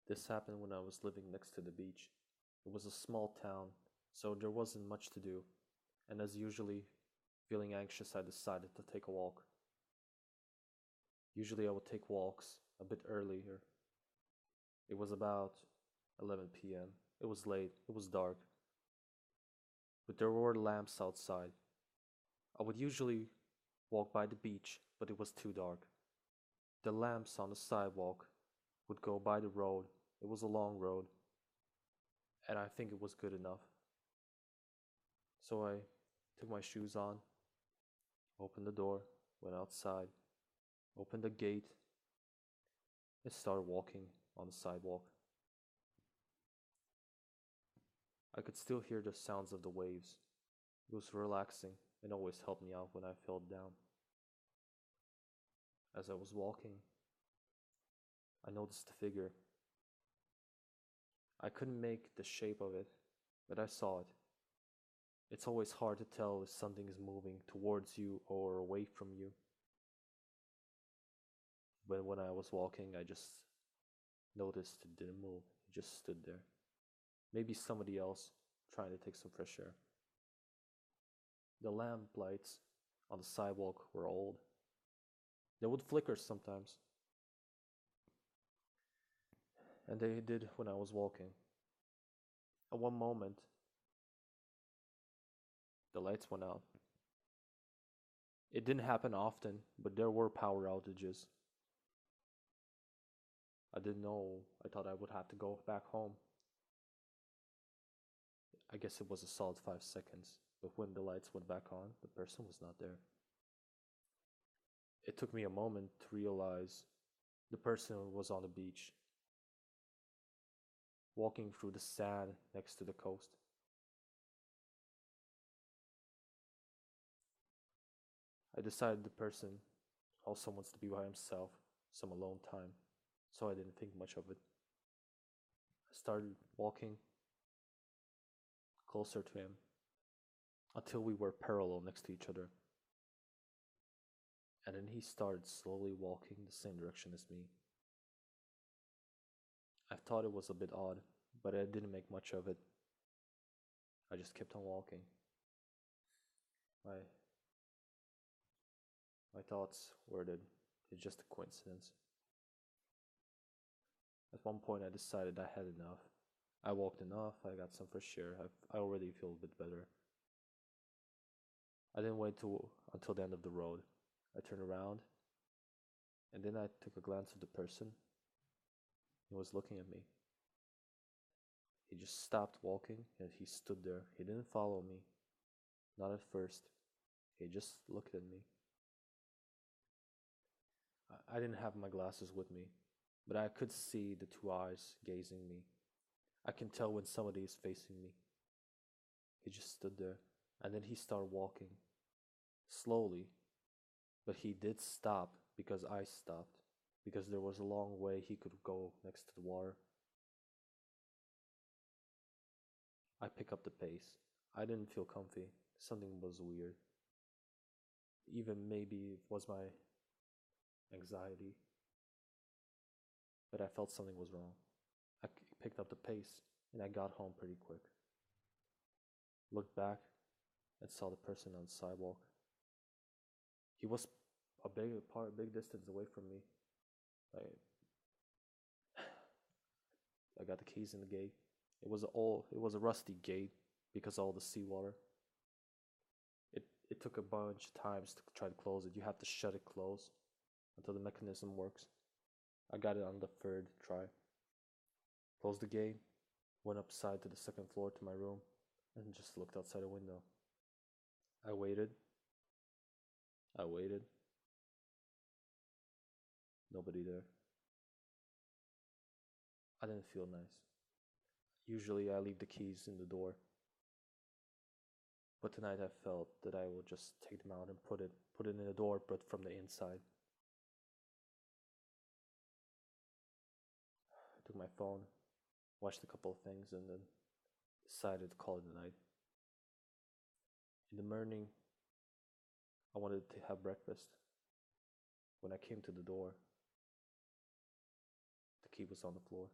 This happened when I was living next to the beach. It was a small town, so there wasn't much to do, and as usually, feeling anxious, I decided to take a walk. Usually, I would take walks a bit earlier. It was about 11 p.m. It was late, it was dark, but there were lamps outside. I would usually walk by the beach, but it was too dark. The lamps on the sidewalk would go by the road. It was a long road, and I think it was good enough. So I took my shoes on, opened the door, went outside, opened the gate, and started walking on the sidewalk. I could still hear the sounds of the waves. It was relaxing and always helped me out when I felt down. As I was walking, I noticed a figure. I couldn't make the shape of it, but I saw it. It's always hard to tell if something is moving towards you or away from you. But when I was walking, I just noticed it didn't move. It just stood there. Maybe somebody else trying to take some fresh air. The lamp lights on the sidewalk were old. They would flicker sometimes, and they did when I was walking. At one moment, the lights went out. It didn't happen often, but there were power outages. I didn't know. I thought I would have to go back home. I guess it was a solid 5 seconds, but when the lights went back on, the person was not there. It took me a moment to realize the person was on the beach, walking through the sand next to the coast. I decided the person also wants to be by himself, some alone time, so I didn't think much of it. I started walking closer to him until we were parallel next to each other. And then he started slowly walking the same direction as me. I thought it was a bit odd, but I didn't make much of it. I just kept on walking. My my thoughts were that it's just a coincidence. At one point I decided I had enough. I walked enough, I got some fresh air, I already feel a bit better. I didn't wait until the end of the road. I turned around, and then I took a glance at the person. He was looking at me. He just stopped walking and he stood there. He didn't follow me, not at first. He just looked at me. I didn't have my glasses with me, but I could see the two eyes gazing me. I can tell when somebody is facing me. He just stood there, and then he started walking slowly, but he did stop because I stopped, because there was a long way he could go next to the water. I picked up the pace. I didn't feel comfy. Something was weird. Even maybe it was my anxiety, but I felt something was wrong. I picked up the pace and I got home pretty quick. Looked back and saw the person on the sidewalk. He was big distance away from me. I got the keys in the gate. It was a rusty gate because of all the seawater. It took a bunch of times to try to close it. You have to shut it closed until the mechanism works. I got it on the third try. Closed the gate, went upside to the second floor to my room, and just looked outside the window. I waited. I waited. Nobody there. I didn't feel nice. Usually I leave the keys in the door, but tonight I felt that I will just take them out and put it in the door, but from the inside. I took my phone, watched a couple of things, and then decided to call it a night. In the morning, I wanted to have breakfast. When I came to the door, the key was on the floor.